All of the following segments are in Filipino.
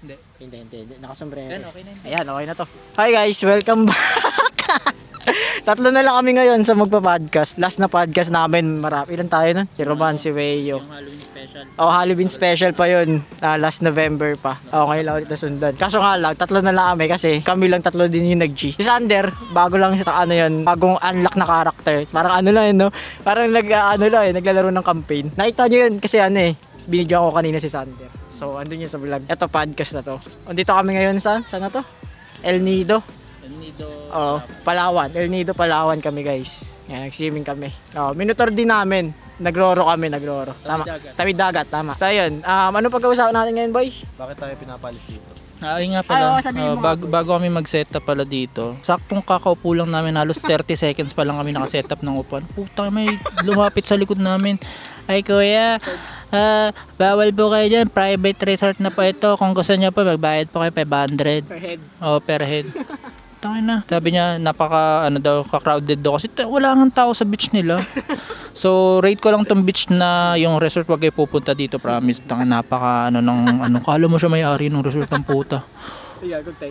Hindi. Nakasombrero. Ayan, okay na yun. Ayan, okay na to. Hi guys, welcome back. Tatlo na lang kami ngayon sa magpa-podcast. Last na podcast namin, marami. Ilan tayo nun? Si Roman, si Weyo. Yung Halloween special. Halloween special pa yun. Last November pa. Okay lang ulit na sundan. Kaso nga lang, tatlo na lang kami kasi kami lang tatlo din yung nag-G. Si Sander, bago lang sa ano yun, bagong unlock na character. Parang ano lang yun, no? Parang naglalaro ng campaign. Nakita nyo yun kasi binigyan ko kanina si Sander. So, andun yun sa vlog. Ito, podcast na to. Andito kami ngayon saan na to? El Nido. Palawan. El Nido, Palawan kami guys. Yan, nag-swimming kami. Minotaur din namin. Nagroro. Tama. Tawid dagat, tama. So, yun. Ano pag-uusapan natin ngayon, boy? Bakit tayo pinapalis dito? Ay nga pala, bago kami mag-setup pala dito, saktong kakaupo lang namin, halos 30 seconds pa lang kami nakasetup ng upuan. Puta, may lumapit sa likod namin. Ay kuya, bawal po kayo dyan, private resort na po ito. Kung gusto niyo po, magbayad po kayo 500. Per head. Per head. Na. Sabi niya, ka-crowded daw kasi wala nang tao sa beach nila. So, rate ko lang tong beach na yung resort, wag kayo pupunta dito, promise. Kala mo siya may-ari ng resort ng puta.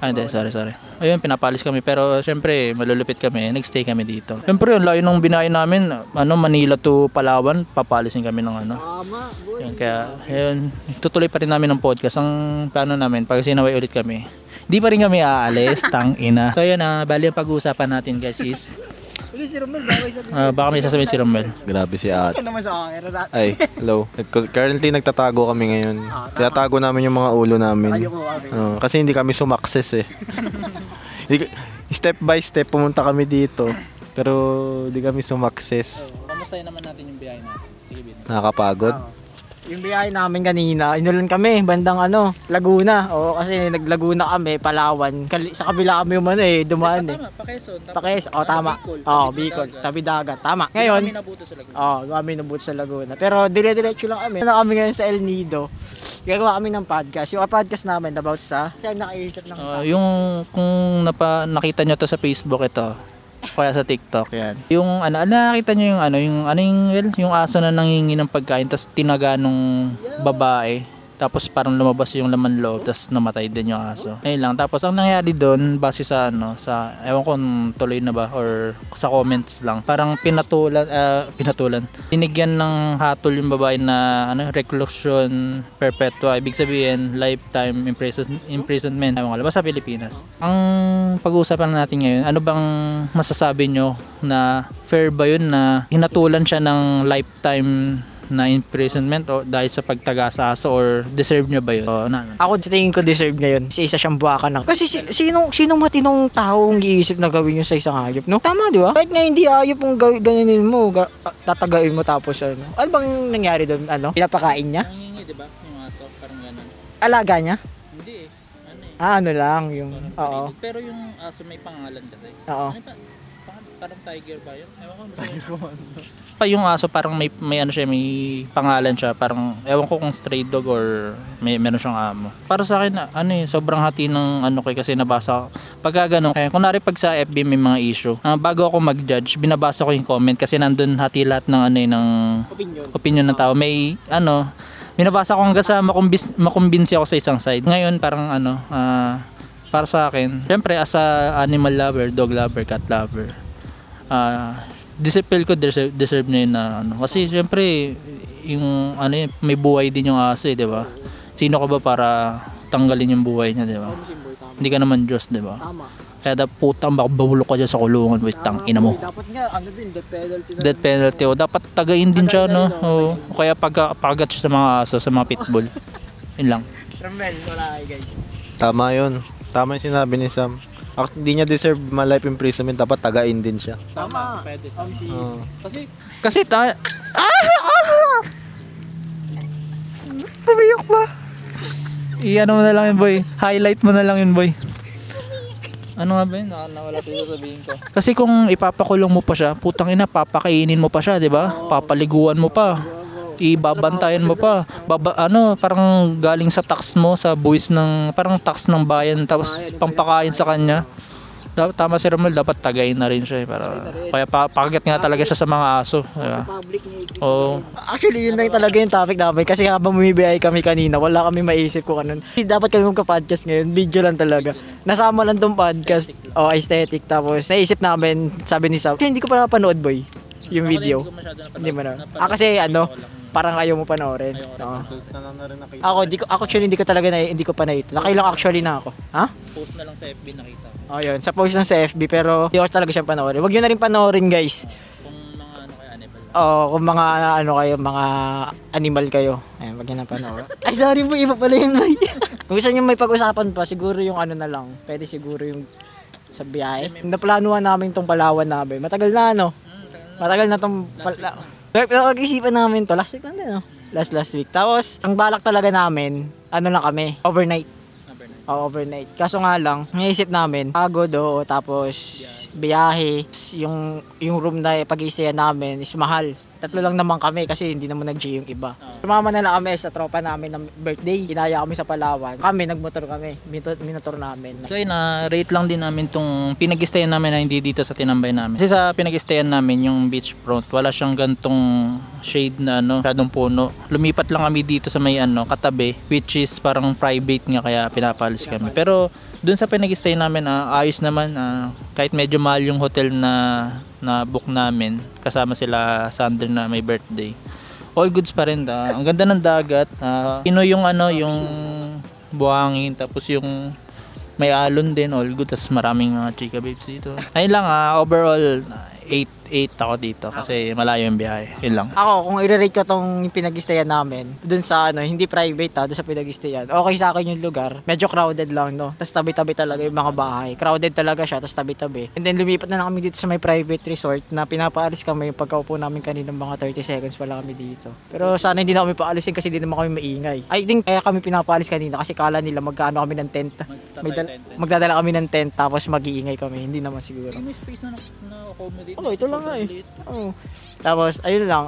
Hindi, sorry. Ayun, pinapalis kami. Pero, syempre, malulupit kami. Nag-stay kami dito. Syempre, yung layo nung binahay namin, Manila to Palawan, papalisin kami ng Tama, boy. Yun, kaya, ayun, tutuloy pa rin namin ng podcast. Ang plano namin, pag sinaway ulit kami, di pa rin kami aalis, tang ina. So, yun, bali ang pag-uusapan natin, guys, is Si Romel, baka may sasabihin si Romel. Grabe si Ate. Ano naman sa akin? Ay, hello. Currently nagtatago kami ngayon. Tinatago namin yung mga ulo namin. Kasi hindi kami sumakses eh. Step by step pumunta kami dito. Pero hindi kami sumakses. Kamustahin naman natin yung biyahe natin. Sige, Bin. Nakakapagod. Yung biyahe namin kanina, inulan kami, bandang Laguna. Kasi naglaguna kami, Palawan. Sa kabila kami dumaan eh. Tama, Paquezon, tama. Bicol, tabi dagat, tama. Ngayon, kami nabuto sa Laguna. Pero dire-diretso lang kami. Kami ngayon sa El Nido. Gagawa kami ng podcast. Yung podcast namin about kasi naka-earshot ng yung kung nakita nyo to sa Facebook, ito kaya sa TikTok, yan. Yung nakita niyo yung aso na nangingi ng pagkain tapos tinaga nung babae. Tapos parang lumabas yung laman loob tapos namatay din yung aso. Ayun lang. Tapos ang nangyari doon base sa ewan ko kung tuloy na ba or sa comments lang. Parang pinatulan. Binigyan ng hatol yung babae na reclusion perpetua. Ibig sabihin lifetime imprisonment. Ewan ko, sa Pilipinas. Ang pag-uusapan natin ngayon, ano bang masasabi nyo na fair ba yun na hinatulan siya ng lifetime na imprisonment o dahil sa pagtaga sa aso or deserve nyo ba yun? Ako sa tingin ko deserve ngayon. Isa siyang buwaka ng. Kasi sinong matinong taong iisip na gawin yun sa isang hayop, no? Tama, di ba? Kahit nga hindi hayop kung ganyanin mo, tatagain mo tapos ano. Ano bang nangyari doon? Pinapakain niya? Nangingi, di ba? Yung aso, parang ganun. Alaga niya? Hindi eh. Lang yung. Oo. Pero yung aso may pangalan kasi. Oo. Parang tiger ba yun? Ewan ko. Yung aso parang may may pangalan siya, parang ewan ko kung stray dog or meron siyang amo. Para sa akin sobrang hati ng kasi nabasa pag gano'n. Kunwari pag sa FB may mga issue, bago ako mag-judge, binabasa ko yung comment kasi nandun hati lahat ng ng opinion ng tao. May binabasa ko hanggang sa makumbinsi ako sa isang side. Ngayon parang para sa akin, syempre as a animal lover, dog lover, cat lover, disipil ko deserve niya yun na kasi syempre yung may buhay din yung aso di ba? Sino ka ba para tanggalin yung buhay niya, di ba? Hindi ka naman Diyos, di ba? Kaya putang baka babulok ka dyan sa kulungan with tang ina mo. Dapat nga death penalty o dapat tagain din siya o kaya pagkagat siya sa mga aso, sa mga pitbull. Yun lang. Ramel, wala guys. Tama yun. Tama yung sinabi ni Sam. Hindi niya deserve life imprisonment, dapat tagain din siya. Tama. Pwede. Kasi pabiyok ba? Mo na lang yun, boy. Highlight mo na lang yun, boy. Ano nga ba yun? Nawala tayo sabihin ko. Kasi kung ipapakulong mo pa siya, putang ina, papakainin mo pa siya, di ba? Papaliguan mo pa. Ibabantayan mo pa. Parang galing sa tax mo, sa buwis ng, parang tax ng bayan, tapos pampakain sa kanya. Tama si Romel, dapat tagay na rin siya eh. Kaya pakagat nga talaga siya sa mga aso. Diba? Oo. Actually, yun lang talaga yung topic namin. Kasi habang bumibiyay kami kanina, wala kami maisip kung ano. Dapat kami magka-podcast ngayon. Video lang talaga. Nasama lang tong podcast. Aesthetic. Tapos, naisip namin, sabi ni Sam, hindi ko pa napanood, boy. Yung video. Hindi mo na. Kasi parang ayaw mo panoorin. Ako actually hindi ko pa nakita. Nakailang actually na ako. Ha? Post na lang sa FB nakita. Yun. Sa post lang sa FB pero hindi ko talaga siyang panoorin. Huwag niyo na rin panoorin, guys. Kung mga kayo animal. Kung mga kayo, mga animal kayo. Ayun, wag niyo na panoorin. Ay, sorry po, iba pala yun. Kung gusto niyo may pag-usapan pa, siguro yung na lang. Pwede siguro yung sa biyahe. Naplanuhan namin tong Palawan namin. Matagal na Matagal na tong Pag-isipan namin to last week lang din, last week. Tapos ang balak talaga namin, lang kami, overnight. Overnight. Kaso nga lang, naisip namin, pagod tapos biyahe, yung room na pag-i-stayan namin is mahal. 3 lang naman kami kasi hindi naman nag-G yung iba. Sumama na lang kami sa tropa namin ng birthday. Inaya kami sa Palawan. Nagmotor kami. Minotor namin. So na-rate lang din namin tong pinag-stayan namin na hindi dito sa tinambay namin. Kasi sa pinag-stayan namin yung beachfront, wala siyang gantong shade na masyadong puno. Lumipat lang kami dito sa may katabi, which is parang private nga kaya pinapalis kami. Pero dun sa pinag-stay namin, ayos naman. Kahit medyo mahal yung hotel na book namin, kasama sila Sander na may birthday. All goods pa rin. Ang ganda ng dagat. Yung yung buhangin, tapos yung may alon din, all good. Tapos maraming chika babes dito. Ayun lang, overall 8 ako dito kasi malayo yung biyahe. Yun lang. Ako, kung i-rate ko tong pinag-stayan namin, dun sa hindi private dun sa pinag-stayan, okay sa akin yung lugar. Medyo crowded lang, Tapos tabi-tabi talaga yung mga bahay. Crowded talaga siya, tapos tabi-tabi. And then lumipat na lang kami dito sa may private resort na pinapaalis kami yung pagkaupo namin kaninang mga 30 seconds pa lang kami dito. Pero sana hindi na kami paalisin kasi hindi naman kami maingay. I think kaya kami pinapaalis kanina kasi kala nila magkano kami ng tent. Magdadala kami ng tent tapos mag-iingay kami. Hindi naman siguro. May space na accommodate. Ito lang nga Tapos, ayun lang,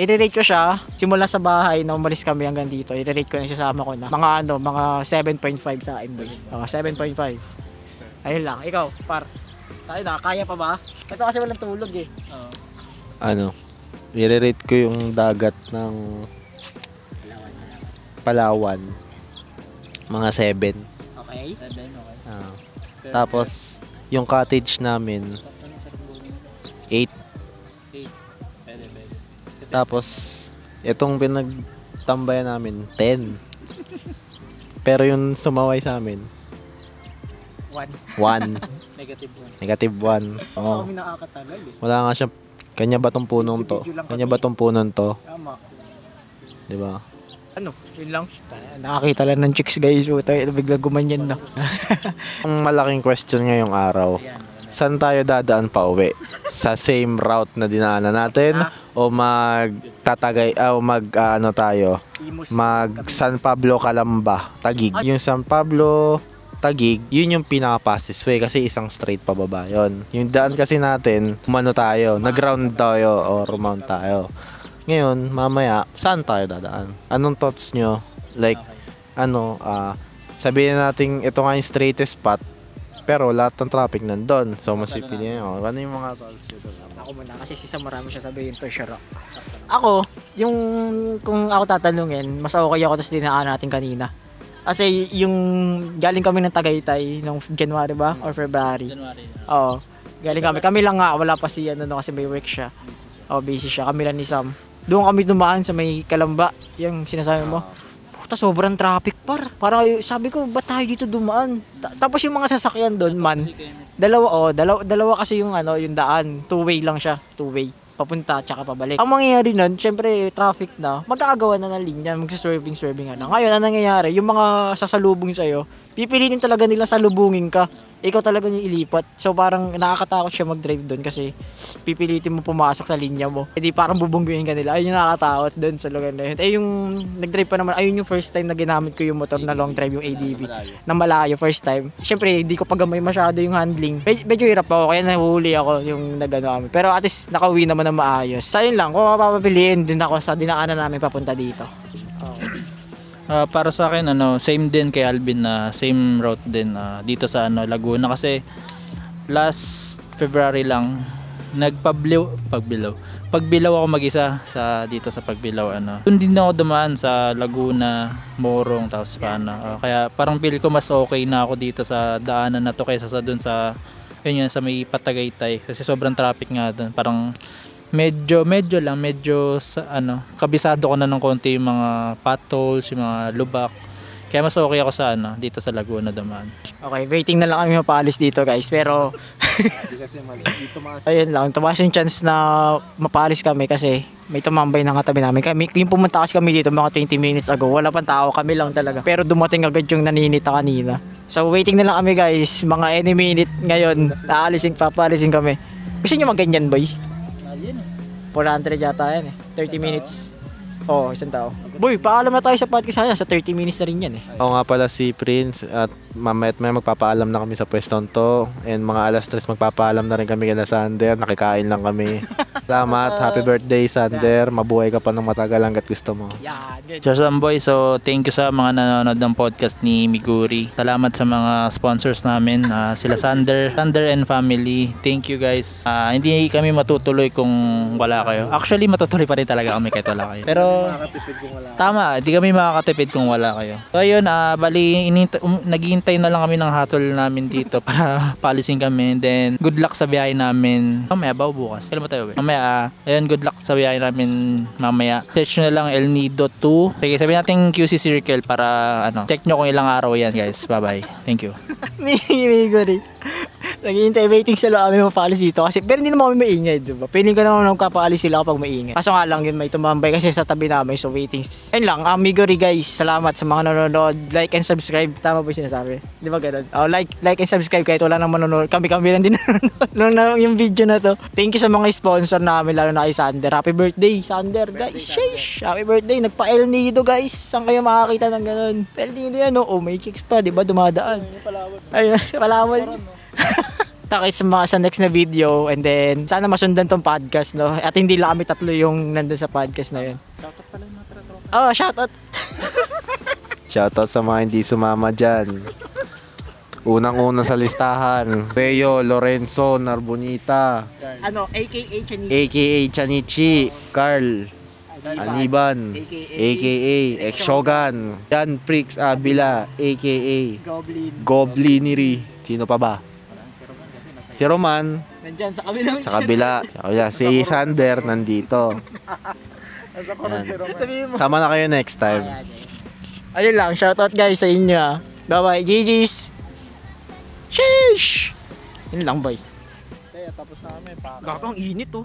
i-rate ko siya, simula sa bahay na umalis kami hanggang dito, i-rate ko na sasama ko na. Mga 7.5 sa akin, boy. 7.5. Ayun lang, ikaw, par. Tayo na, kaya pa ba? Ito kasi walang tulog I-rate ko yung dagat ng Palawan. Mga 7. Okay. Tapos, yung cottage namin, 8. Tapos, itong pinagtambayan namin, 10. Pero yung sumaway sa amin, 1. Negative 1. Oo. Kami nakakatagal Wala nga siya, kanya ba tong punong to? Kanya ba tong punong to? Tama. Diba? Yun lang. Nakakita lang ng chicks, guys. Bigla gumanyan na. Ang malaking question ngayong araw, saan tayo dadaan pa uwi? Sa same route na dinaanan natin o mag San Pablo Calamba, Taguig. Yung San Pablo Taguig, yun yung pinaka-fastest way kasi isang straight pababa yun. Yung daan kasi natin, nag-round tayo o rumount tayo. Ngayon, mamaya, saan tayo dadaan? Anong thoughts nyo? Like, sabihin natin ito nga yung straightest spot, pero lahat ng traffic nandun. So, mas pipiliin nyo. Ano yung mga thoughts nyo doon? Ako muna, kasi si Sam marami siya sabihin to, Shara. Ako, kung ako tatanungin, mas okay ako tapos dinaan natin kanina. Kasi yung galing kami ng Tagaytay nung January ba? Or February? January. Oo. Galing kami lang nga, wala pa si kasi may work siya. Busy siya. Kami lang ni Sam. Doon kami dumaan sa may Calamba, yung sinasabi mo. Puta, sobrang traffic Parang sabi ko, ba't tayo dito dumaan? Tapos yung mga sasakyan doon, dalawa kasi yung yung daan. 2-way lang siya, 2-way. Papunta tsaka pabalik. Ang mangyayari nun, syempre traffic na, mag-aagawan na ng linya, mag-swerving na. Ngayon, ang nangyayari, yung mga sasalubong sa'yo, pipilitin talaga nila salubungin ka. Ikaw talaga yung ilipat. So parang nakakatakot siya mag-drive doon kasi pipilitin mo pumasok sa linya mo. Hindi parang bubungguin ka nila. Ayun yung nakakatakot doon sa lugar na yun. Yung nag-drive pa naman, ayun yung first time na ginamit ko yung motor na long drive, yung ADV. Na malayo, first time. Siyempre, hindi ko pagamay masyado yung handling. Medyo hirap ako, kaya nahuli ako yung nagano. Pero at least nakauwi naman na maayos. So ayun lang, kung mapapapiliin din ako sa dinaanan namin papunta dito. Para sa akin same din kay Alvin na same route din dito sa Laguna kasi last February lang pagbilaw ako mag-isa sa dito sa Pagbilao ano. Doon din ako dumaan sa Laguna, Morong, tapos kaya parang feel ko mas okay na ako dito sa daanan na to kaysa sa doon sa yun sa may Patagaytay kasi sobrang traffic nga doon. Parang medyo sa kabisado ko na ng konti yung mga potholes, yung mga lubak. Kaya mas okay ako sa dito sa Laguna dumaan. Okay, waiting na lang kami mapaalis dito guys. Pero Hindi kasi mali. Dito ayun lang, tumaas yung chance na mapaalis kami kasi may tumambay na katabi namin. Yung pumunta kasi kami dito mga 20 minutes ago, wala pang tao, kami lang talaga. Pero dumating agad yung naninita kanina. So waiting na lang kami guys, mga any minute ngayon, papaalisin kami. Gusto nyo magganyan boy? 400 yata yan 30 minutes. Oo, isang tao. Boy, paalam na tayo sa podcast kaya sa 30 minutes na rin yan Ako nga pala si Prince at mamaya magpapaalam na kami sa pwestong to and mga alas 3 magpapaalam na rin kami kay Sander, nakikain lang kami. Salamat, happy birthday Sander, mabuhay ka pa ng matagal hanggat gusto mo. Yeah, good. Boy, so thank you sa mga nanonood ng podcast ni Miguri. Salamat sa mga sponsors namin, sila Sander and family. Thank you guys. Hindi kami matutuloy kung wala kayo. Actually, matutuloy pa rin talaga kami kahit wala kayo. Pero tama, hindi kami makakatipid kung wala kayo. So ayun, bali naghihintay na lang kami ng hatol namin dito para paalisin kami. Then good luck sa biyahe namin. Mamaya ba o bukas? Kailan ba tayo? Mamaya, ayun, good luck sa biyahe namin mamaya. Search nyo na lang El Nido 2. Sige, sabihin natin QC Circle para check nyo kung ilang araw yan guys. Bye bye. Thank you. Miguri. Naghihintay waiting sila kami mapaalis dito kasi pero hindi naman kami maingay, diba? Piling ko naman magpapaalis sila kapag maingay. Kaso nga lang yun, may tumambay kasi sa tabi namin, so waiting. Ayun lang, Miguri guys, salamat sa mga nanonood. Like and subscribe. Tama ba yung sinasabi? Di ba ganun? Like and subscribe kahit wala nang manonood. Kami lang din nanonood yung video na to. Thank you sa mga sponsor namin, lalo na kay Sander. Happy birthday, Sander guys. Sheesh! Happy birthday. Nagpa El Nido guys. Saan kayo makakita ng ganun? El Nido yan, oh, may chicks pa, di ba? Dumadaan. Ayun, Palawan. Takit sa next na video and then sana masundan tong podcast no at hindi lang kami tatlo yung nandun sa podcast na yun. Shoutout pala yung mga tropa. Oh, shoutout. Shoutout sa mga hindi sumama dyan. Unang-una sa listahan, Beo Lorenzo Narbonita, AKA Chanichi. aka Chanichi, Carl Aniban, aka Ex-Shogun, Jan Prix Abila, aka Goblinery. Sino pa ba? Si Roman, Nandyan sa kabilang. sa kabila. Si Sander, nandito. Yan. Sama na kayo next time. Ayun lang, shoutout guys sa inyo. Bye-bye, GG's. Sheesh! Yun lang, boy. Tapos na kami. Gagawang init oh.